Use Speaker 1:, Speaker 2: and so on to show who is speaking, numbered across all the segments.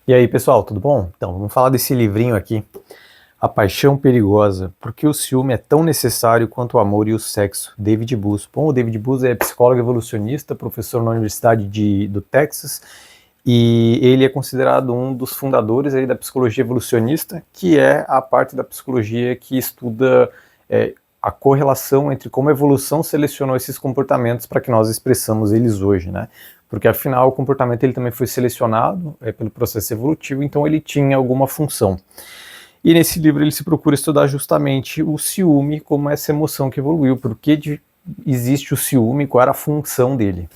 Speaker 1: E aí, pessoal, tudo bom? Então, vamos falar desse livrinho aqui, A Paixão Perigosa, porque o ciúme é tão necessário quanto o amor e o sexo, David Buss. Bom, o David Buss é psicólogo evolucionista, professor na Universidade do Texas, e ele é considerado um dos fundadores aí da psicologia evolucionista, que é a parte da psicologia que estuda a correlação entre como a evolução selecionou esses comportamentos para que nós expressamos eles hoje, né? Porque afinal o comportamento ele também foi selecionado pelo processo evolutivo, então ele tinha alguma função. E nesse livro ele se procura estudar justamente o ciúme como essa emoção que evoluiu, por que existe o ciúme, qual era a função dele.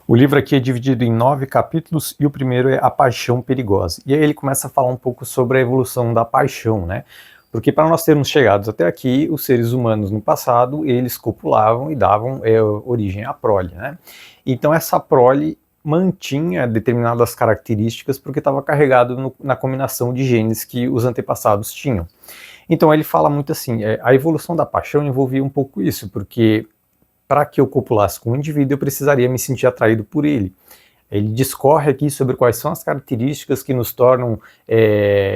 Speaker 1: O livro aqui é dividido em 9 capítulos e o primeiro é A Paixão Perigosa. E aí ele começa a falar um pouco sobre a evolução da paixão, né? Porque para nós termos chegado até aqui, os seres humanos no passado, eles copulavam e davam origem à prole, né? Então essa prole mantinha determinadas características porque estava carregado na combinação de genes que os antepassados tinham. Então ele fala muito assim, a evolução da paixão envolvia um pouco isso, porque para que eu copulasse com um indivíduo, eu precisaria me sentir atraído por ele. Ele discorre aqui sobre quais são as características que nos tornam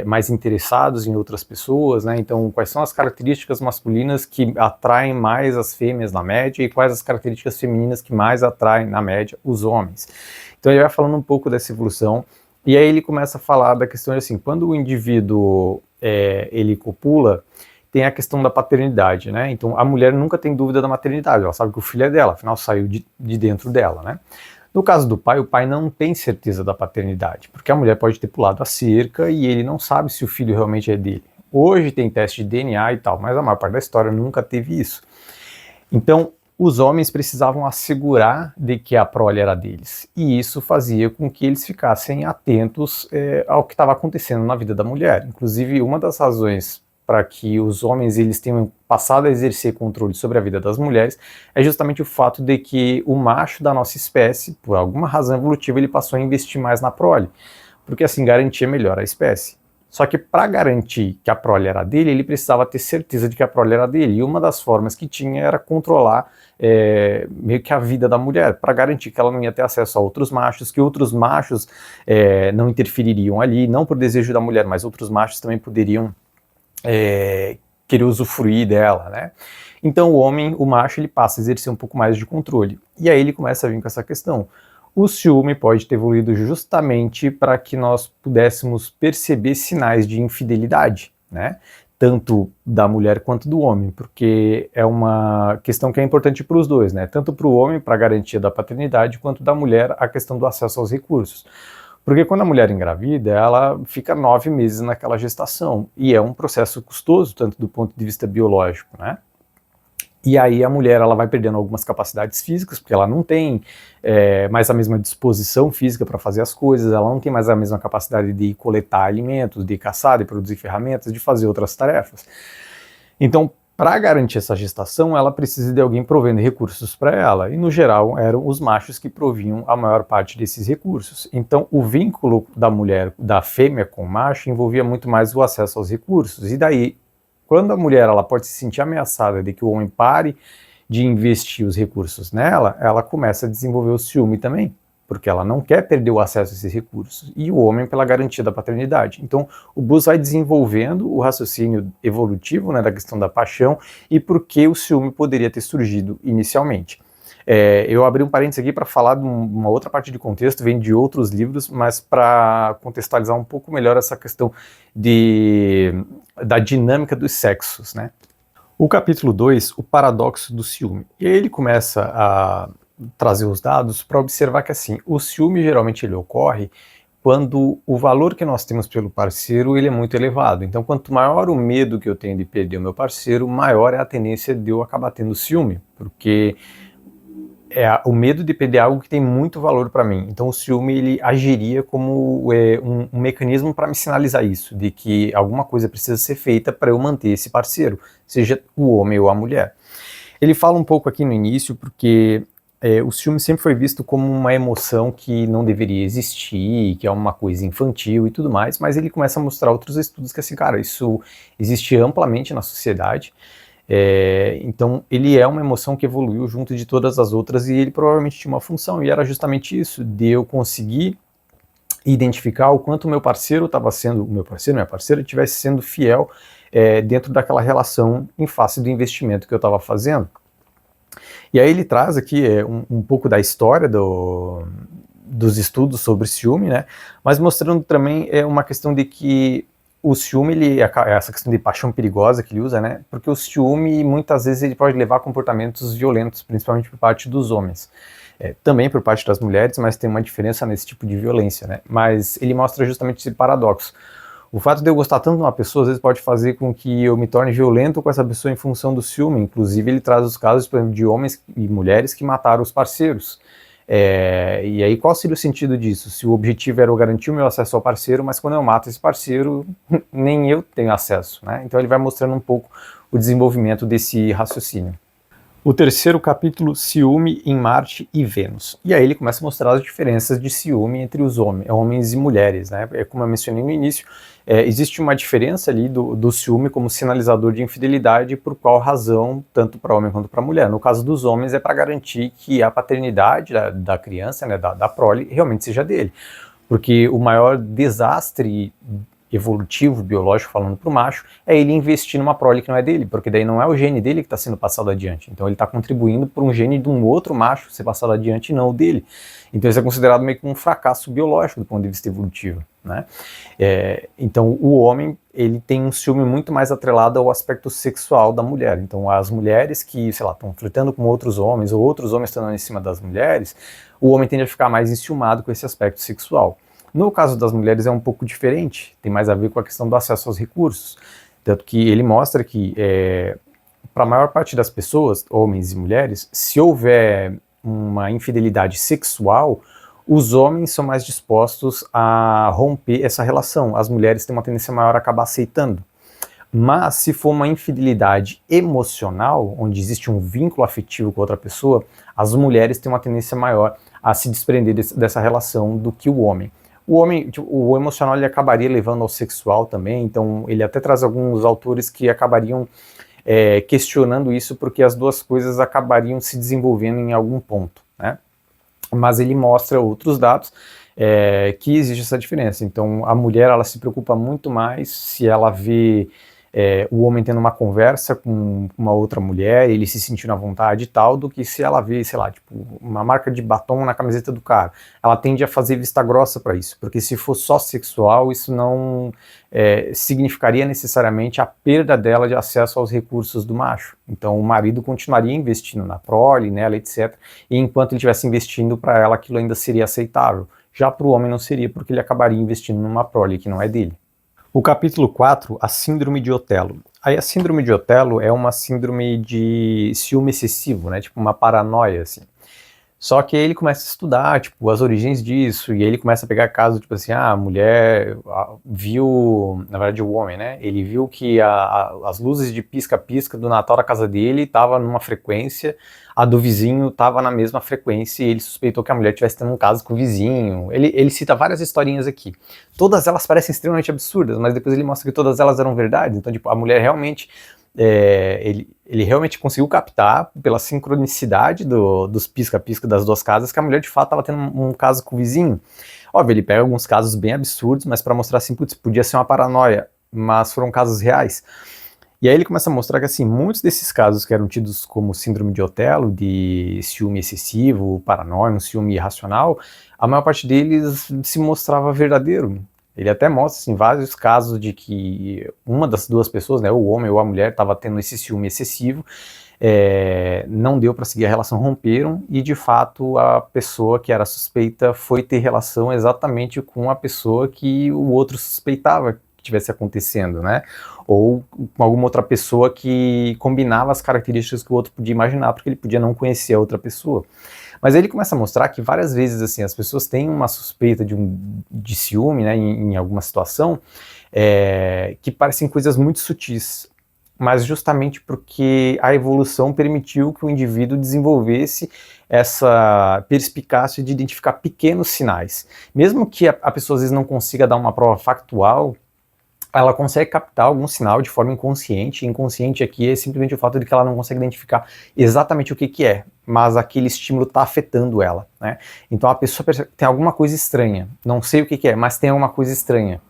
Speaker 1: mais interessados em outras pessoas, né? Então, quais são as características masculinas que atraem mais as fêmeas na média e quais as características femininas que mais atraem, na média, os homens. Então, ele vai falando um pouco dessa evolução e aí ele começa a falar da questão de assim, quando o indivíduo ele copula, tem a questão da paternidade, né? Então, a mulher nunca tem dúvida da maternidade, ela sabe que o filho é dela, afinal saiu de dentro dela, né? No caso do pai, o pai não tem certeza da paternidade, porque a mulher pode ter pulado a cerca e ele não sabe se o filho realmente é dele. Hoje tem teste de DNA e tal, mas a maior parte da história nunca teve isso. Então, os homens precisavam assegurar de que a prole era deles, e isso fazia com que eles ficassem atentos ao que estava acontecendo na vida da mulher. Inclusive, uma das razões para que os homens eles tenham passado a exercer controle sobre a vida das mulheres é justamente o fato de que o macho da nossa espécie, por alguma razão evolutiva, ele passou a investir mais na prole, porque assim garantia melhor a espécie. Só que para garantir que a prole era dele, ele precisava ter certeza de que a prole era dele, e uma das formas que tinha era controlar meio que a vida da mulher, para garantir que ela não ia ter acesso a outros machos, que outros machos não interfeririam ali, não por desejo da mulher, mas outros machos também poderiam querer usufruir dela, né? Então o homem, o macho, ele passa a exercer um pouco mais de controle. E aí ele começa a vir com essa questão. O ciúme pode ter evoluído justamente para que nós pudéssemos perceber sinais de infidelidade, né? Tanto da mulher quanto do homem, porque é uma questão que é importante para os dois, né? Tanto para o homem, para a garantia da paternidade, quanto da mulher, a questão do acesso aos recursos. Porque quando a mulher engravida, ela fica 9 meses naquela gestação, e é um processo custoso, tanto do ponto de vista biológico, né? E aí a mulher ela vai perdendo algumas capacidades físicas, porque ela não tem mais a mesma disposição física para fazer as coisas, ela não tem mais a mesma capacidade de coletar alimentos, de caçar, de produzir ferramentas, de fazer outras tarefas. Então, para garantir essa gestação, ela precisa de alguém provendo recursos para ela, e no geral eram os machos que proviam a maior parte desses recursos. Então o vínculo da mulher, da fêmea com o macho, envolvia muito mais o acesso aos recursos, e daí, quando a mulher ela pode se sentir ameaçada de que o homem pare de investir os recursos nela, ela começa a desenvolver o ciúme também, porque ela não quer perder o acesso a esses recursos, e o homem pela garantia da paternidade. Então o Buss vai desenvolvendo o raciocínio evolutivo, né, da questão da paixão e por que o ciúme poderia ter surgido inicialmente. Eu abri um parênteses aqui para falar de uma outra parte de contexto, vem de outros livros, mas para contextualizar um pouco melhor essa questão da dinâmica dos sexos, né? O capítulo 2, o paradoxo do ciúme. E aí ele começa a trazer os dados para observar que assim, o ciúme geralmente ele ocorre quando o valor que nós temos pelo parceiro ele é muito elevado. Então quanto maior o medo que eu tenho de perder o meu parceiro, maior é a tendência de eu acabar tendo ciúme, porque o medo de perder algo que tem muito valor para mim. Então o ciúme ele agiria como um mecanismo para me sinalizar isso, de que alguma coisa precisa ser feita para eu manter esse parceiro, seja o homem ou a mulher. Ele fala um pouco aqui no início porque o ciúme sempre foi visto como uma emoção que não deveria existir, que é uma coisa infantil e tudo mais, mas ele começa a mostrar outros estudos que assim, cara, isso existe amplamente na sociedade. Então ele é uma emoção que evoluiu junto de todas as outras e ele provavelmente tinha uma função, e era justamente isso, de eu conseguir identificar o quanto o meu parceiro estava sendo, minha parceira, estivesse sendo fiel dentro daquela relação em face do investimento que eu estava fazendo. E aí ele traz aqui um pouco da história dos estudos sobre ciúme, né? Mas mostrando também uma questão de que o ciúme, essa questão de paixão perigosa que ele usa, né? Porque o ciúme, muitas vezes, ele pode levar a comportamentos violentos, principalmente por parte dos homens. Também por parte das mulheres, mas tem uma diferença nesse tipo de violência, né? Mas ele mostra justamente esse paradoxo. O fato de eu gostar tanto de uma pessoa, às vezes pode fazer com que eu me torne violento com essa pessoa em função do ciúme. Inclusive, ele traz os casos, por exemplo, de homens e mulheres que mataram os parceiros. E aí, qual seria o sentido disso? Se o objetivo era eu garantir o meu acesso ao parceiro, mas quando eu mato esse parceiro, nem eu tenho acesso, né? Então ele vai mostrando um pouco o desenvolvimento desse raciocínio. O terceiro capítulo, ciúme em Marte e Vênus. E aí ele começa a mostrar as diferenças de ciúme entre os homens e mulheres, né? Como eu mencionei no início, existe uma diferença ali do ciúme como sinalizador de infidelidade, por qual razão, tanto para homem quanto para mulher. No caso dos homens, é para garantir que a paternidade da criança, né, da prole, realmente seja dele. Porque o maior desastre evolutivo, biológico falando para o macho, é ele investir numa prole que não é dele, porque daí não é o gene dele que está sendo passado adiante. Então ele está contribuindo para um gene de um outro macho ser passado adiante e não o dele. Então isso é considerado meio que um fracasso biológico do ponto de vista evolutivo, né? Então o homem, ele tem um ciúme muito mais atrelado ao aspecto sexual da mulher. Então as mulheres que, sei lá, estão flertando com outros homens, ou outros homens estando em cima das mulheres, o homem tende a ficar mais enciumado com esse aspecto sexual. No caso das mulheres é um pouco diferente, tem mais a ver com a questão do acesso aos recursos, tanto que ele mostra que para a maior parte das pessoas, homens e mulheres, se houver uma infidelidade sexual, os homens são mais dispostos a romper essa relação, as mulheres têm uma tendência maior a acabar aceitando. Mas se for uma infidelidade emocional, onde existe um vínculo afetivo com outra pessoa, as mulheres têm uma tendência maior a se desprender dessa relação do que o homem. O homem, tipo, o emocional, ele acabaria levando ao sexual também, então ele até traz alguns autores que acabariam questionando isso, porque as duas coisas acabariam se desenvolvendo em algum ponto, né? Mas ele mostra outros dados que existe essa diferença. Então a mulher, ela se preocupa muito mais se ela vê o homem tendo uma conversa com uma outra mulher, ele se sentindo à vontade e tal, do que se ela vê, sei lá, tipo, uma marca de batom na camiseta do cara. Ela tende a fazer vista grossa para isso, porque se for só sexual, isso não significaria necessariamente a perda dela de acesso aos recursos do macho. Então o marido continuaria investindo na prole, nela, etc. E enquanto ele estivesse investindo para ela, aquilo ainda seria aceitável. Já para o homem não seria, porque ele acabaria investindo numa prole que não é dele. O capítulo 4, a síndrome de Otelo. Aí a síndrome de Otelo é uma síndrome de ciúme excessivo, né? Tipo uma paranoia, assim. Só que aí ele começa a estudar, tipo, as origens disso, e aí ele começa a pegar casos, tipo assim, a mulher viu, na verdade o homem, né, ele viu que as luzes de pisca-pisca do Natal da casa dele estavam numa frequência, a do vizinho estava na mesma frequência, e ele suspeitou que a mulher estivesse tendo um caso com o vizinho. Ele cita várias historinhas aqui. Todas elas parecem extremamente absurdas, mas depois ele mostra que todas elas eram verdades. Então, tipo, a mulher realmente... ele realmente conseguiu captar pela sincronicidade dos pisca-pisca das duas casas que a mulher de fato estava tendo um caso com o vizinho. Óbvio, ele pega alguns casos bem absurdos, mas para mostrar assim, putz, podia ser uma paranoia, mas foram casos reais. E aí ele começa a mostrar que assim, muitos desses casos que eram tidos como síndrome de Otelo, de ciúme excessivo, paranoia, um ciúme irracional, a maior parte deles se mostrava verdadeiro. Ele até mostra assim, vários casos de que uma das duas pessoas, né, o homem ou a mulher, estava tendo esse ciúme excessivo, não deu para seguir a relação, romperam, e de fato a pessoa que era suspeita foi ter relação exatamente com a pessoa que o outro suspeitava que tivesse acontecendo, né? Ou com alguma outra pessoa que combinava as características que o outro podia imaginar, porque ele podia não conhecer a outra pessoa. Mas aí ele começa a mostrar que várias vezes assim, as pessoas têm uma suspeita de ciúme, né, em alguma situação, que parecem coisas muito sutis, mas justamente porque a evolução permitiu que o indivíduo desenvolvesse essa perspicácia de identificar pequenos sinais. Mesmo que a pessoa às vezes não consiga dar uma prova factual ela consegue captar algum sinal de forma inconsciente. Inconsciente aqui é simplesmente o fato de que ela não consegue identificar exatamente o que que é, mas aquele estímulo está afetando ela, né? Então a pessoa percebe que tem alguma coisa estranha, não sei o que que é, mas tem alguma coisa estranha.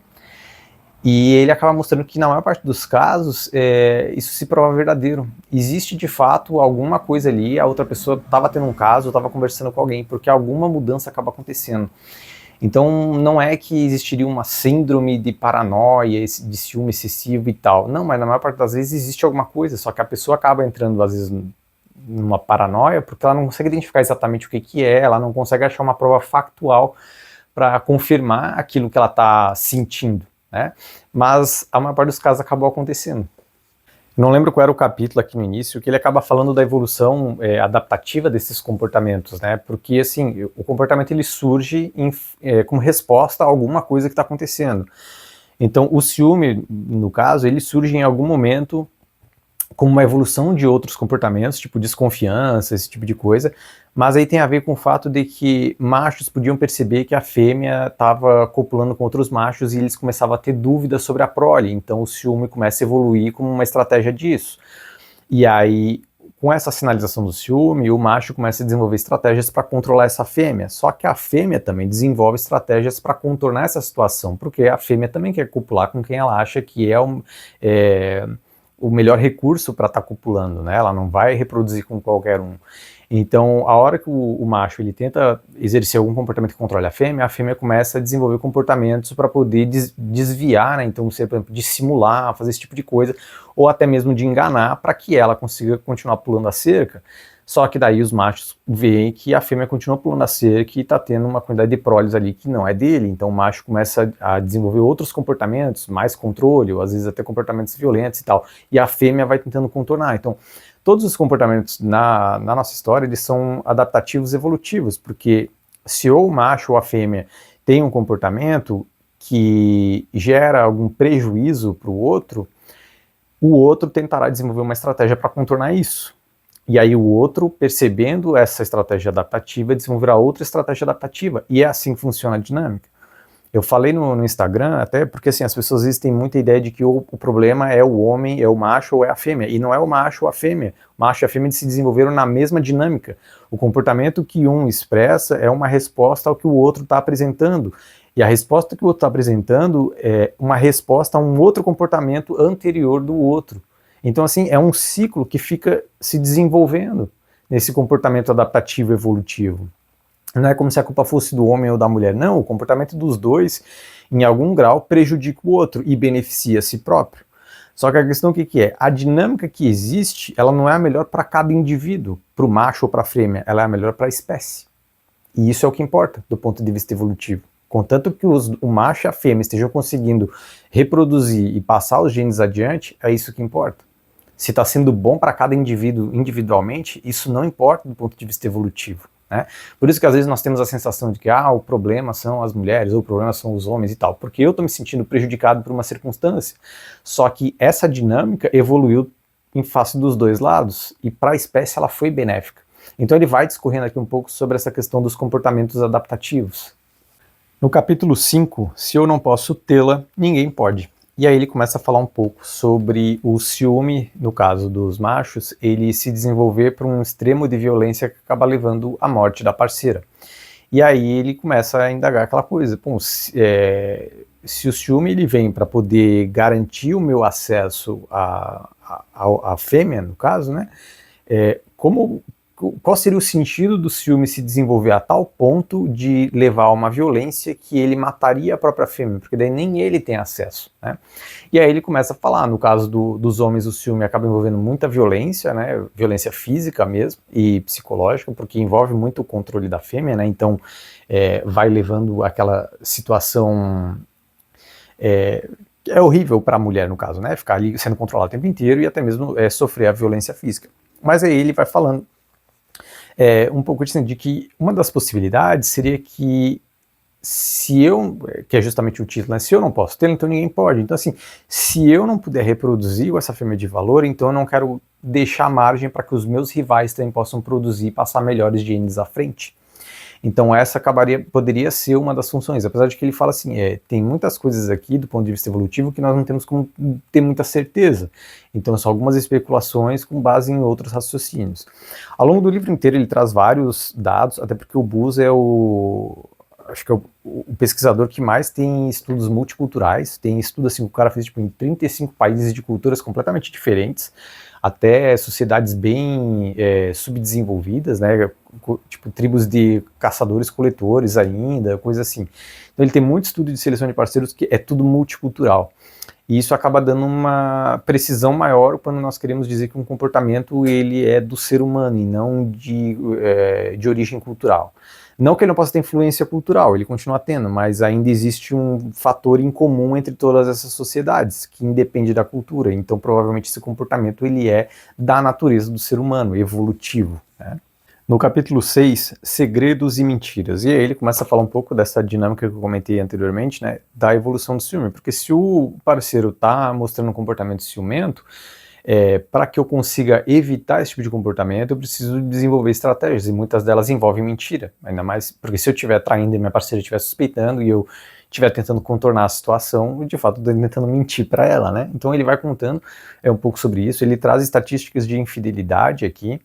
Speaker 1: E ele acaba mostrando que na maior parte dos casos, isso se prova verdadeiro. Existe de fato alguma coisa ali, a outra pessoa estava tendo um caso, estava conversando com alguém, porque alguma mudança acaba acontecendo. Então não é que existiria uma síndrome de paranoia, de ciúme excessivo e tal. Não, mas na maior parte das vezes existe alguma coisa, só que a pessoa acaba entrando às vezes numa paranoia porque ela não consegue identificar exatamente o que que é, ela não consegue achar uma prova factual para confirmar aquilo que ela está sentindo, né? Mas a maior parte dos casos acabou acontecendo. Não lembro qual era o capítulo aqui no início, que ele acaba falando da evolução adaptativa desses comportamentos, né? Porque, assim, o comportamento ele surge como resposta a alguma coisa que está acontecendo. Então, o ciúme, no caso, ele surge em algum momento como uma evolução de outros comportamentos, tipo desconfiança, esse tipo de coisa, mas aí tem a ver com o fato de que machos podiam perceber que a fêmea estava copulando com outros machos e eles começavam a ter dúvidas sobre a prole, então o ciúme começa a evoluir como uma estratégia disso. E aí, com essa sinalização do ciúme, o macho começa a desenvolver estratégias para controlar essa fêmea, só que a fêmea também desenvolve estratégias para contornar essa situação, porque a fêmea também quer copular com quem ela acha que é o melhor recurso para estar copulando, né? Ela não vai reproduzir com qualquer um. Então, a hora que o macho ele tenta exercer algum comportamento que controle a fêmea começa a desenvolver comportamentos para poder desviar, né? Então, por exemplo, de simular, fazer esse tipo de coisa, ou até mesmo de enganar para que ela consiga continuar pulando a cerca. Só que daí os machos veem que a fêmea continua pulando a cerca e está tendo uma quantidade de prólios ali que não é dele, então o macho começa a desenvolver outros comportamentos, mais controle, ou às vezes até comportamentos violentos e tal, e a fêmea vai tentando contornar. Então, todos os comportamentos na nossa história, eles são adaptativos evolutivos, porque se ou o macho ou a fêmea tem um comportamento que gera algum prejuízo para o outro tentará desenvolver uma estratégia para contornar isso. E aí o outro, percebendo essa estratégia adaptativa, desenvolverá outra estratégia adaptativa. E é assim que funciona a dinâmica. Eu falei no Instagram, até porque assim, as pessoas às vezes têm muita ideia de que o problema é o homem, é o macho ou é a fêmea. E não é o macho ou a fêmea. O macho e a fêmea se desenvolveram na mesma dinâmica. O comportamento que um expressa é uma resposta ao que o outro está apresentando. E a resposta que o outro está apresentando é uma resposta a um outro comportamento anterior do outro. Então, assim, é um ciclo que fica se desenvolvendo nesse comportamento adaptativo evolutivo. Não é como se a culpa fosse do homem ou da mulher, não, o comportamento dos dois, em algum grau, prejudica o outro e beneficia a si próprio. Só que a questão o que é? A dinâmica que existe, ela não é a melhor para cada indivíduo, para o macho ou para a fêmea, ela é a melhor para a espécie. E isso é o que importa do ponto de vista evolutivo. Contanto que o macho e a fêmea estejam conseguindo reproduzir e passar os genes adiante, é isso que importa. Se está sendo bom para cada indivíduo individualmente, isso não importa do ponto de vista evolutivo, né? Por isso que às vezes nós temos a sensação de que o problema são as mulheres, ou o problema são os homens e tal, porque eu estou me sentindo prejudicado por uma circunstância, só que essa dinâmica evoluiu em face dos dois lados, e para a espécie ela foi benéfica. Então ele vai discorrendo aqui um pouco sobre essa questão dos comportamentos adaptativos. No capítulo 5, se eu não posso tê-la, ninguém pode. E aí ele começa a falar um pouco sobre o ciúme, no caso dos machos, ele se desenvolver para um extremo de violência que acaba levando à morte da parceira. E aí ele começa a indagar aquela coisa, se o ciúme ele vem para poder garantir o meu acesso à fêmea, no caso, né, qual seria o sentido do ciúme se desenvolver a tal ponto de levar a uma violência que ele mataria a própria fêmea, porque daí nem ele tem acesso, né? E aí ele começa a falar, no caso dos homens, o ciúme acaba envolvendo muita violência, né? Violência física mesmo e psicológica, porque envolve muito o controle da fêmea, né? Então vai levando aquela situação é horrível para a mulher, no caso, né? Ficar ali sendo controlada o tempo inteiro e até mesmo sofrer a violência física. Mas aí ele vai falando um pouco de que uma das possibilidades seria que que é justamente o título, né? Se eu não posso ter, então ninguém pode. Então assim, se eu não puder reproduzir essa fêmea de valor, então eu não quero deixar margem para que os meus rivais também possam produzir e passar melhores genes à frente. Então essa poderia ser uma das funções, apesar de que ele fala assim, tem muitas coisas aqui do ponto de vista evolutivo que nós não temos como ter muita certeza. Então são algumas especulações com base em outros raciocínios. Ao longo do livro inteiro ele traz vários dados, até porque o Bus acho que é o pesquisador que mais tem estudos multiculturais, tem estudo assim, o cara fez tipo, em 35 países de culturas completamente diferentes, até sociedades bem subdesenvolvidas, né, tipo tribos de caçadores-coletores ainda, coisa assim. Então ele tem muito estudo de seleção de parceiros que é tudo multicultural. E isso acaba dando uma precisão maior quando nós queremos dizer que um comportamento ele é do ser humano e não de origem cultural. Não que ele não possa ter influência cultural, ele continua tendo, mas ainda existe um fator em comum entre todas essas sociedades, que independe da cultura. Então, provavelmente, esse comportamento ele é da natureza do ser humano, evolutivo, né? No capítulo 6, Segredos e Mentiras. E aí ele começa a falar um pouco dessa dinâmica que eu comentei anteriormente, né, da evolução do ciúme. Porque se o parceiro está mostrando um comportamento ciumento, para que eu consiga evitar esse tipo de comportamento, eu preciso desenvolver estratégias, e muitas delas envolvem mentira, ainda mais porque se eu estiver traindo e minha parceira estiver suspeitando e eu estiver tentando contornar a situação, de fato eu estou tentando mentir para ela, né? Então ele vai contando um pouco sobre isso, ele traz estatísticas de infidelidade aqui,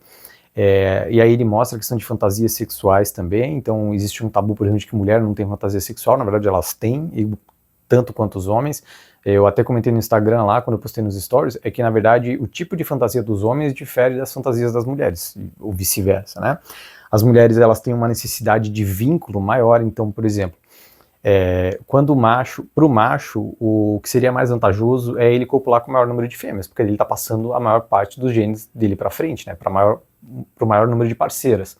Speaker 1: e aí ele mostra a questão de fantasias sexuais também. Então existe um tabu, por exemplo, de que mulher não tem fantasia sexual, na verdade elas têm, tanto quanto os homens. Eu até comentei no Instagram lá, quando eu postei nos stories, que na verdade o tipo de fantasia dos homens difere das fantasias das mulheres, ou vice-versa, né? As mulheres, elas têm uma necessidade de vínculo maior, então, por exemplo, quando pro macho, o que seria mais vantajoso é ele copular com o maior número de fêmeas, porque ele está passando a maior parte dos genes dele para frente, né, pro maior número de parceiras.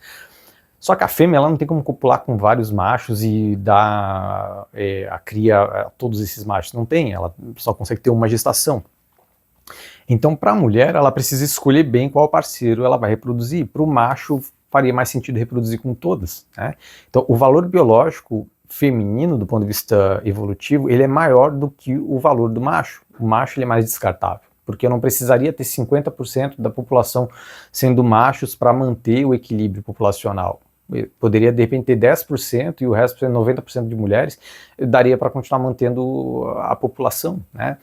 Speaker 1: Só que a fêmea, ela não tem como copular com vários machos e dar a cria a todos esses machos. Não tem, ela só consegue ter uma gestação. Então, para a mulher, ela precisa escolher bem qual parceiro ela vai reproduzir. Para o macho, faria mais sentido reproduzir com todas, né? Então, o valor biológico feminino, do ponto de vista evolutivo, ele é maior do que o valor do macho. O macho ele é mais descartável, porque eu não precisaria ter 50% da população sendo machos para manter o equilíbrio populacional. Poderia de repente ter 10% e o resto ser 90% de mulheres, daria para continuar mantendo a população, né?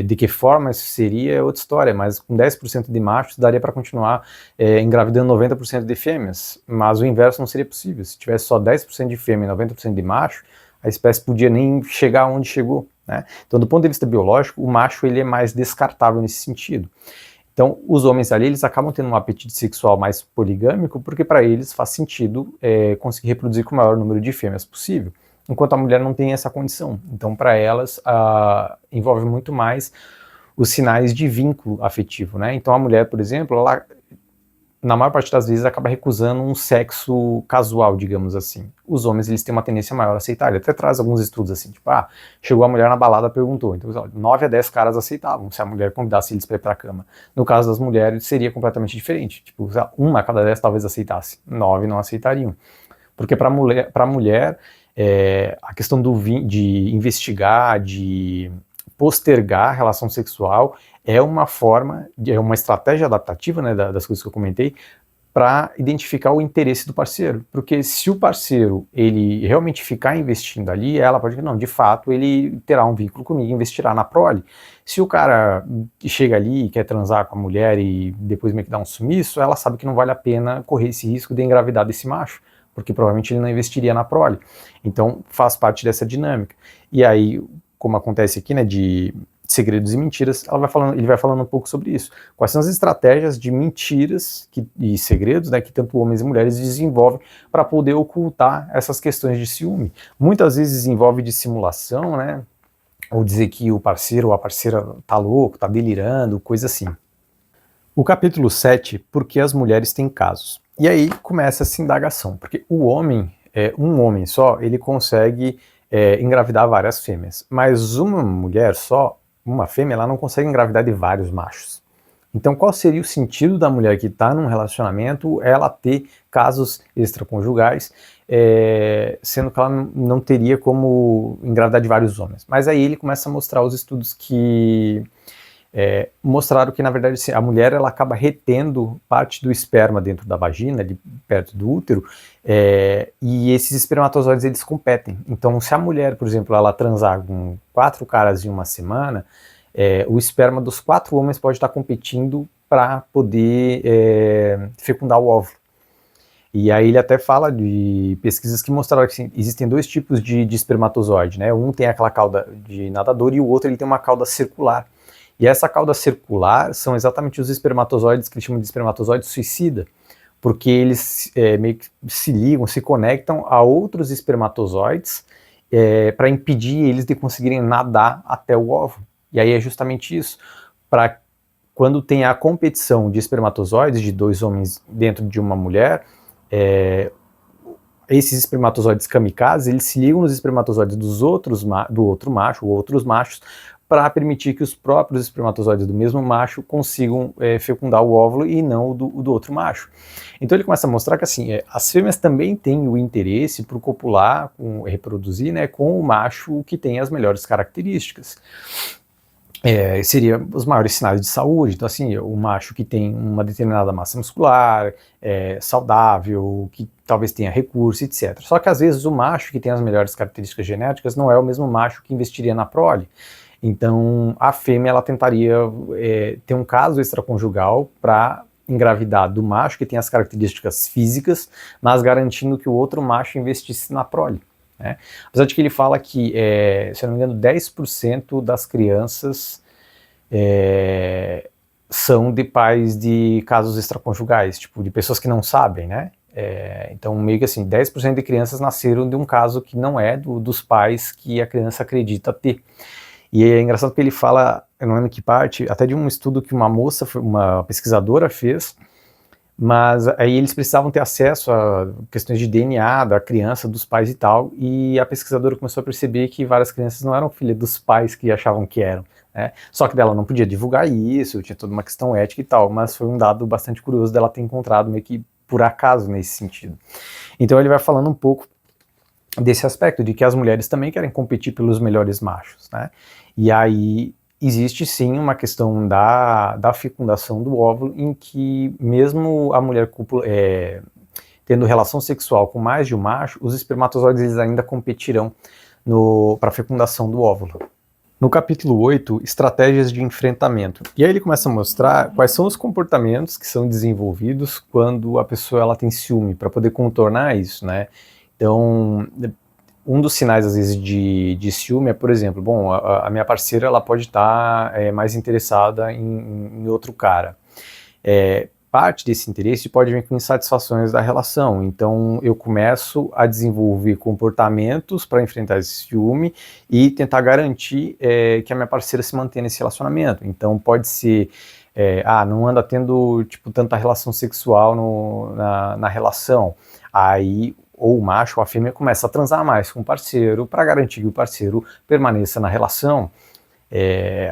Speaker 1: De que forma isso seria outra história, mas com 10% de machos daria para continuar engravidando 90% de fêmeas, mas o inverso não seria possível. Se tivesse só 10% de fêmea e 90% de macho, a espécie podia nem chegar onde chegou, né? Então, do ponto de vista biológico, o macho ele é mais descartável nesse sentido. Então, os homens ali, eles acabam tendo um apetite sexual mais poligâmico, porque para eles faz sentido conseguir reproduzir com o maior número de fêmeas possível, enquanto a mulher não tem essa condição. Então, para elas, envolve muito mais os sinais de vínculo afetivo, né? Então, a mulher, por exemplo, ela, na maior parte das vezes, acaba recusando um sexo casual, digamos assim. Os homens, eles têm uma tendência maior a aceitar. Ele até traz alguns estudos assim, tipo, chegou a mulher na balada, perguntou. Então, 9 a 10 caras aceitavam se a mulher convidasse eles para ir para a cama. No caso das mulheres, seria completamente diferente. Tipo, uma a cada 10 talvez aceitasse, 9 não aceitariam. Porque para a mulher, a questão de investigar, de postergar a relação sexual é uma forma, é uma estratégia adaptativa, né, das coisas que eu comentei, para identificar o interesse do parceiro, porque se o parceiro ele realmente ficar investindo ali, ela pode dizer, não, de fato ele terá um vínculo comigo, investirá na prole. Se o cara chega ali e quer transar com a mulher e depois meio que dá um sumiço, ela sabe que não vale a pena correr esse risco de engravidar desse macho, porque provavelmente ele não investiria na prole. Então faz parte dessa dinâmica. E aí, como acontece aqui, né, de segredos e mentiras, ele vai falando um pouco sobre isso. Quais são as estratégias de mentiras e segredos, né, que tanto homens e mulheres desenvolvem para poder ocultar essas questões de ciúme. Muitas vezes envolve dissimulação, né, ou dizer que o parceiro ou a parceira tá louco, tá delirando, coisa assim. O capítulo 7, por que as mulheres têm casos? E aí começa essa indagação, porque o homem, um homem só, ele consegue engravidar várias fêmeas, mas uma mulher só, uma fêmea, ela não consegue engravidar de vários machos. Então qual seria o sentido da mulher que está num relacionamento, ela ter casos extraconjugais, sendo que ela não teria como engravidar de vários homens? Mas aí ele começa a mostrar os estudos que mostraram que, na verdade, assim, a mulher ela acaba retendo parte do esperma dentro da vagina, ali perto do útero, e esses espermatozoides eles competem. Então, se a mulher, por exemplo, ela transar com 4 caras em uma semana, o esperma dos 4 homens pode estar competindo para poder fecundar o óvulo. E aí ele até fala de pesquisas que mostraram que assim, existem 2 tipos de espermatozoide, né? Um tem aquela cauda de nadador e o outro ele tem uma cauda circular. E essa cauda circular são exatamente os espermatozoides que eles chamam de espermatozoide suicida, porque eles meio que se ligam, se conectam a outros espermatozoides para impedir eles de conseguirem nadar até o óvulo. E aí é justamente isso, para quando tem a competição de espermatozoides de 2 homens dentro de uma mulher, esses espermatozoides kamikazes, eles se ligam nos espermatozoides do outro macho, ou outros machos, para permitir que os próprios espermatozoides do mesmo macho consigam fecundar o óvulo e não o do outro macho. Então ele começa a mostrar que assim, as fêmeas também têm o interesse por copular, reproduzir, né, com o macho que tem as melhores características. Seria os maiores sinais de saúde. Então assim, o macho que tem uma determinada massa muscular, saudável, que talvez tenha recurso, etc. Só que às vezes o macho que tem as melhores características genéticas não é o mesmo macho que investiria na prole. Então a fêmea ela tentaria ter um caso extraconjugal para engravidar do macho que tem as características físicas, mas garantindo que o outro macho investisse na prole. Né? Apesar de que ele fala que, se eu não me engano, 10% das crianças são de pais de casos extraconjugais, tipo, de pessoas que não sabem, né? Então, meio que assim, 10% de crianças nasceram de um caso que não é dos pais que a criança acredita ter. E é engraçado porque ele fala, eu não lembro que parte, até de um estudo que uma pesquisadora fez, mas aí eles precisavam ter acesso a questões de DNA da criança, dos pais e tal, e a pesquisadora começou a perceber que várias crianças não eram filhas dos pais que achavam que eram, né? Só que dela não podia divulgar isso, tinha toda uma questão ética e tal, mas foi um dado bastante curioso dela ter encontrado meio que por acaso nesse sentido. Então ele vai falando um pouco desse aspecto, de que as mulheres também querem competir pelos melhores machos, né? E aí existe sim uma questão da fecundação do óvulo, em que mesmo a mulher tendo relação sexual com mais de um macho, os espermatozoides eles ainda competirão para a fecundação do óvulo. No capítulo 8, estratégias de enfrentamento. E aí ele começa a mostrar quais são os comportamentos que são desenvolvidos quando a pessoa ela tem ciúme, para poder contornar isso, né? Então, um dos sinais, às vezes, de ciúme é, por exemplo, bom, a minha parceira ela pode estar mais interessada em outro cara. Parte desse interesse pode vir com insatisfações da relação, então eu começo a desenvolver comportamentos para enfrentar esse ciúme e tentar garantir que a minha parceira se mantenha nesse relacionamento. Então pode ser, não anda tendo tipo, tanta relação sexual na relação, aí ou o macho ou a fêmea começa a transar mais com o parceiro para garantir que o parceiro permaneça na relação.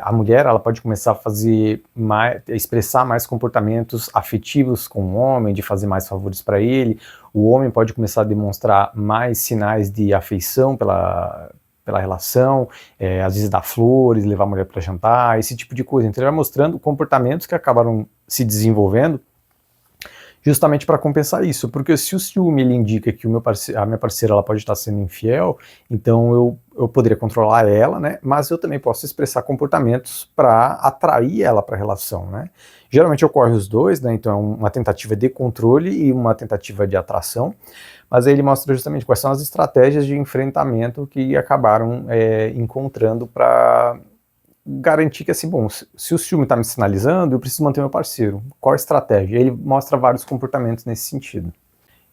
Speaker 1: A mulher ela pode começar a expressar mais comportamentos afetivos com o homem, de fazer mais favores para ele. O homem pode começar a demonstrar mais sinais de afeição pela relação, às vezes dar flores, levar a mulher para jantar, esse tipo de coisa. Então ele vai mostrando comportamentos que acabaram se desenvolvendo justamente para compensar isso, porque se o ciúme ele indica que a minha parceira ela pode estar sendo infiel, então eu poderia controlar ela, né? Mas eu também posso expressar comportamentos para atrair ela para a relação, né? Geralmente ocorre os dois, né? Então é uma tentativa de controle e uma tentativa de atração, mas aí ele mostra justamente quais são as estratégias de enfrentamento que acabaram encontrando para garantir que assim, bom, se o ciúme está me sinalizando, eu preciso manter meu parceiro. Qual a estratégia? Ele mostra vários comportamentos nesse sentido.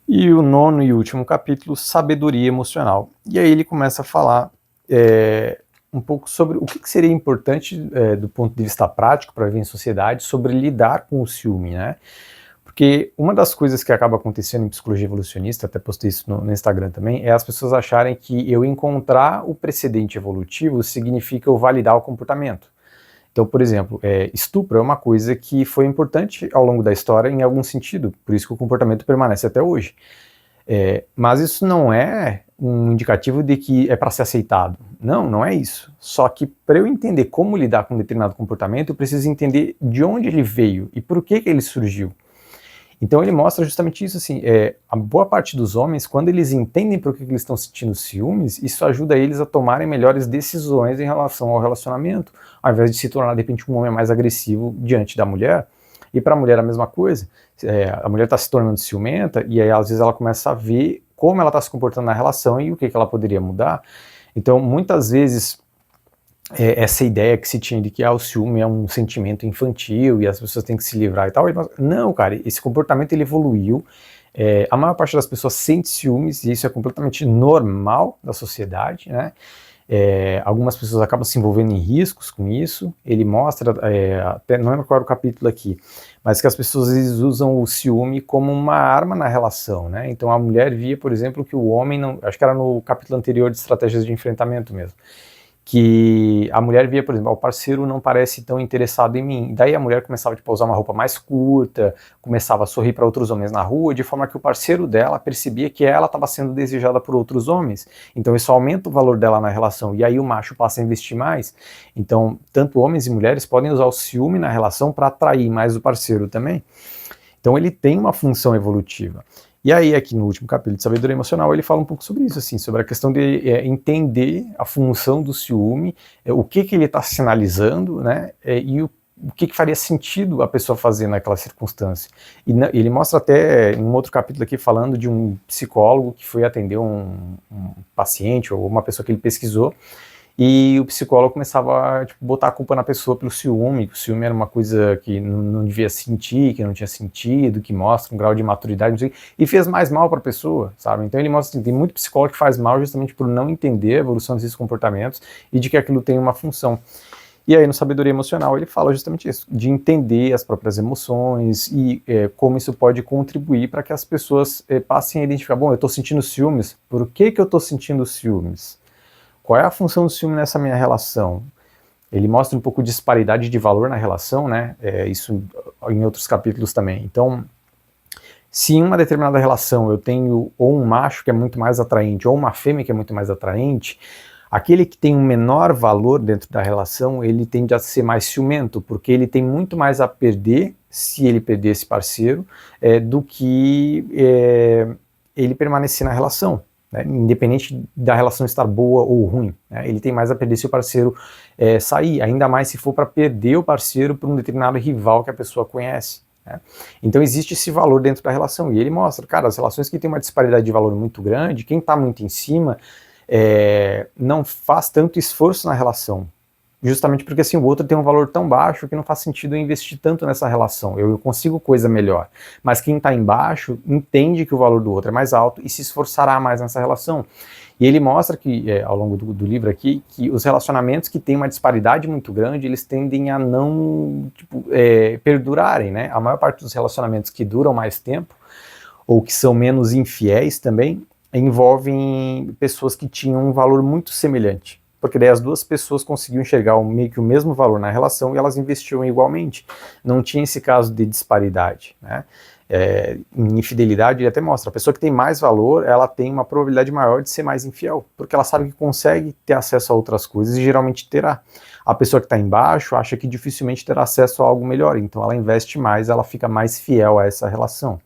Speaker 1: E o 9º e último capítulo, sabedoria emocional. E aí ele começa a falar um pouco sobre o que seria importante do ponto de vista prático para viver em sociedade, sobre lidar com o ciúme, né? Porque uma das coisas que acaba acontecendo em psicologia evolucionista, até postei isso no Instagram também, é as pessoas acharem que eu encontrar o precedente evolutivo significa eu validar o comportamento. Então, por exemplo, estupro é uma coisa que foi importante ao longo da história em algum sentido, por isso que o comportamento permanece até hoje. Mas isso não é um indicativo de que é para ser aceitado. Não, não é isso. Só que para eu entender como lidar com um determinado comportamento, eu preciso entender de onde ele veio e por que ele surgiu. Então ele mostra justamente isso, assim, a boa parte dos homens, quando eles entendem por que eles estão sentindo ciúmes, isso ajuda eles a tomarem melhores decisões em relação ao relacionamento, ao invés de se tornar, de repente, um homem mais agressivo diante da mulher. E para a mulher a mesma coisa, a mulher está se tornando ciumenta, e aí às vezes ela começa a ver como ela está se comportando na relação e o que ela poderia mudar. Então, muitas vezes, essa ideia que se tinha de que o ciúme é um sentimento infantil e as pessoas têm que se livrar e tal, não, cara, esse comportamento ele evoluiu, a maior parte das pessoas sente ciúmes e isso é completamente normal da sociedade, né? Algumas pessoas acabam se envolvendo em riscos com isso. Ele mostra, até não lembro qual era o capítulo aqui, mas que as pessoas às vezes usam o ciúme como uma arma na relação, né? Então a mulher via, por exemplo, que o homem não, acho que era no capítulo anterior de estratégias de enfrentamento mesmo, que a mulher via, por exemplo, o parceiro não parece tão interessado em mim. Daí a mulher começava a usar uma roupa mais curta, começava a sorrir para outros homens na rua, de forma que o parceiro dela percebia que ela estava sendo desejada por outros homens. Então isso aumenta o valor dela na relação, e aí o macho passa a investir mais. Então, tanto homens e mulheres podem usar o ciúme na relação para atrair mais o parceiro também. Então ele tem uma função evolutiva. E aí, aqui no último capítulo de Sabedoria Emocional, ele fala um pouco sobre isso, assim, sobre a questão de entender a função do ciúme, o que ele está sinalizando, né, e o que faria sentido a pessoa fazer naquela circunstância. E ele mostra até, em um outro capítulo aqui, falando de um psicólogo que foi atender um paciente, ou uma pessoa que ele pesquisou, e o psicólogo começava a botar a culpa na pessoa pelo ciúme, que o ciúme era uma coisa que não devia sentir, que não tinha sentido, que mostra um grau de maturidade, não sei, e fez mais mal para a pessoa, sabe? Então ele mostra assim, tem muito psicólogo que faz mal justamente por não entender a evolução desses comportamentos e de que aquilo tem uma função. E aí no Sabedoria Emocional ele fala justamente isso, de entender as próprias emoções e como isso pode contribuir para que as pessoas passem a identificar, bom, eu estou sentindo ciúmes, por que eu estou sentindo ciúmes? Qual é a função do ciúme nessa minha relação? Ele mostra um pouco de disparidade de valor na relação, né? Isso em outros capítulos também. Então, se em uma determinada relação eu tenho ou um macho que é muito mais atraente, ou uma fêmea que é muito mais atraente, aquele que tem um menor valor dentro da relação, ele tende a ser mais ciumento, porque ele tem muito mais a perder, se ele perder esse parceiro, do que ele permanecer na relação. Né, independente da relação estar boa ou ruim, né, ele tem mais a perder se o parceiro sair, ainda mais se for para perder o parceiro por um determinado rival que a pessoa conhece. Né. Então existe esse valor dentro da relação, e ele mostra, cara, as relações que têm uma disparidade de valor muito grande, quem está muito em cima não faz tanto esforço na relação, justamente porque assim, o outro tem um valor tão baixo que não faz sentido eu investir tanto nessa relação, eu consigo coisa melhor. Mas quem está embaixo entende que o valor do outro é mais alto e se esforçará mais nessa relação. E ele mostra que, ao longo do livro aqui, que os relacionamentos que têm uma disparidade muito grande, eles tendem a não perdurarem, né? A maior parte dos relacionamentos que duram mais tempo, ou que são menos infiéis também, envolvem pessoas que tinham um valor muito semelhante. Porque daí as duas pessoas conseguiam enxergar meio que o mesmo valor na relação e elas investiam igualmente. Não tinha esse caso de disparidade, né? Em infidelidade ele até mostra, a pessoa que tem mais valor, ela tem uma probabilidade maior de ser mais infiel, porque ela sabe que consegue ter acesso a outras coisas e geralmente terá. A pessoa que está embaixo acha que dificilmente terá acesso a algo melhor, então ela investe mais, ela fica mais fiel a essa relação.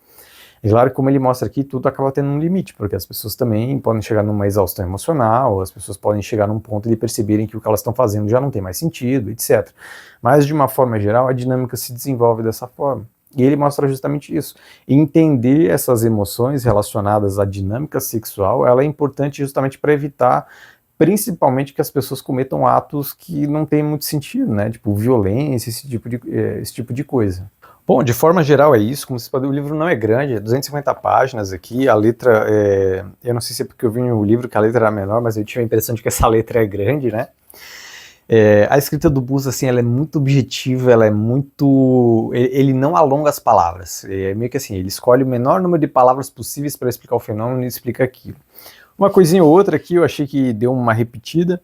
Speaker 1: E claro que, como ele mostra aqui, tudo acaba tendo um limite, porque as pessoas também podem chegar numa exaustão emocional, as pessoas podem chegar num ponto de perceberem que o que elas estão fazendo já não tem mais sentido, etc. Mas, de uma forma geral, a dinâmica se desenvolve dessa forma. E ele mostra justamente isso. E entender essas emoções relacionadas à dinâmica sexual, ela é importante justamente para evitar, principalmente, que as pessoas cometam atos que não têm muito sentido, né? Tipo violência, esse tipo de coisa. Bom, de forma geral é isso, como vocês podem ver, o livro não é grande, é 250 páginas aqui, a letra, eu não sei se é porque eu vi no livro que a letra era menor, mas eu tive a impressão de que essa letra é grande, né? A escrita do Bus, assim, ela é muito objetiva, ela é muito... Ele não alonga as palavras, é meio que assim, ele escolhe o menor número de palavras possíveis para explicar o fenômeno e explica aquilo. Uma coisinha ou outra aqui eu achei que deu uma repetida,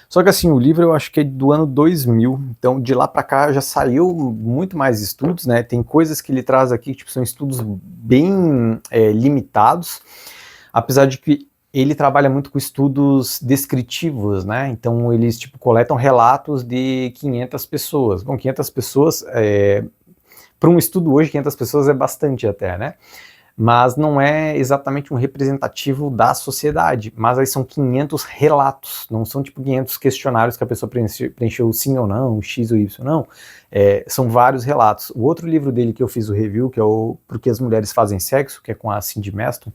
Speaker 1: só que assim, o livro eu acho que é do ano 2000, então de lá para cá já saiu muito mais estudos, né, tem coisas que ele traz aqui, tipo, são estudos bem limitados, apesar de que ele trabalha muito com estudos descritivos, né? Então eles tipo coletam relatos de 500 pessoas. Bom, 500 pessoas, para um estudo hoje, 500 pessoas é bastante até, né? Mas não é exatamente um representativo da sociedade, mas aí são 500 relatos, não são tipo 500 questionários que a pessoa preencheu sim ou não, X ou Y, não, são vários relatos. O outro livro dele que eu fiz o review, que é o Porque as Mulheres Fazem Sexo, que é com a Cindy Meston,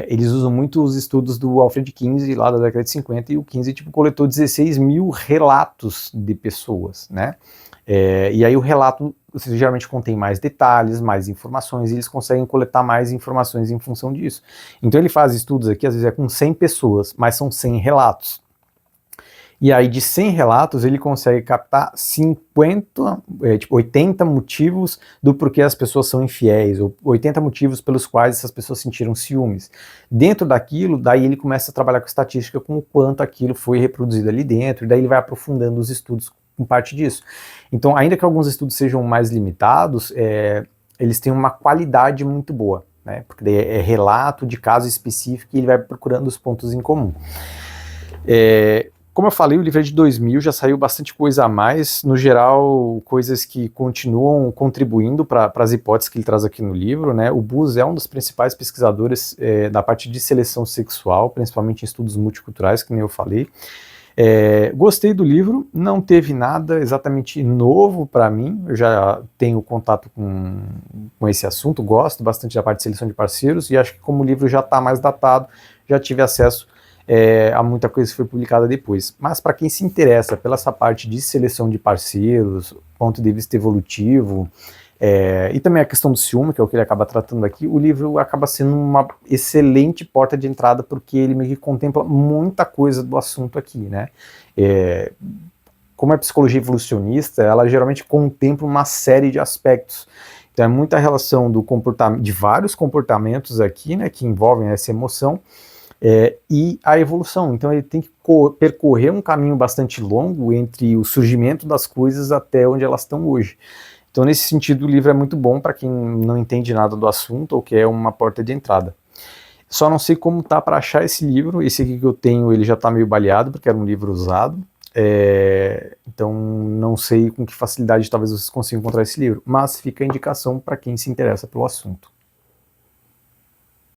Speaker 1: eles usam muito os estudos do Alfred Kinsey, lá da década de 50, e o Kinsey tipo, coletou 16 mil relatos de pessoas, né? E aí o relato geralmente contém mais detalhes, mais informações, e eles conseguem coletar mais informações em função disso. Então ele faz estudos aqui, às vezes é com 100 pessoas, mas são 100 relatos. E aí de 100 relatos ele consegue captar 80 motivos do porquê as pessoas são infiéis, ou 80 motivos pelos quais essas pessoas sentiram ciúmes. Dentro daquilo, daí ele começa a trabalhar com estatística, com o quanto aquilo foi reproduzido ali dentro, e daí ele vai aprofundando os estudos com parte disso. Então, ainda que alguns estudos sejam mais limitados, eles têm uma qualidade muito boa, né? Porque daí é relato de caso específico e ele vai procurando os pontos em comum. Como eu falei, o livro é de 2000, já saiu bastante coisa a mais, no geral, coisas que continuam contribuindo para as hipóteses que ele traz aqui no livro, né? O Bus é um dos principais pesquisadores da parte de seleção sexual, principalmente em estudos multiculturais, que nem eu falei. Gostei do livro, não teve nada exatamente novo para mim, eu já tenho contato com esse assunto, gosto bastante da parte de seleção de parceiros, e acho que como o livro já está mais datado, já tive acesso a muita coisa que foi publicada depois. Mas para quem se interessa pela essa parte de seleção de parceiros, ponto de vista evolutivo, e também a questão do ciúme, que é o que ele acaba tratando aqui, o livro acaba sendo uma excelente porta de entrada, porque ele meio que contempla muita coisa do assunto aqui, né? Como é psicologia evolucionista, ela geralmente contempla uma série de aspectos. Então é muita relação do comportamento, de vários comportamentos aqui, né, que envolvem essa emoção, e a evolução. Então ele tem que percorrer um caminho bastante longo entre o surgimento das coisas até onde elas estão hoje. Então, nesse sentido, o livro é muito bom para quem não entende nada do assunto ou quer uma porta de entrada. Só não sei como tá para achar esse livro. Esse aqui que eu tenho, ele já está meio baleado, porque era um livro usado. Então, não sei com que facilidade talvez vocês consigam encontrar esse livro. Mas fica a indicação para quem se interessa pelo assunto.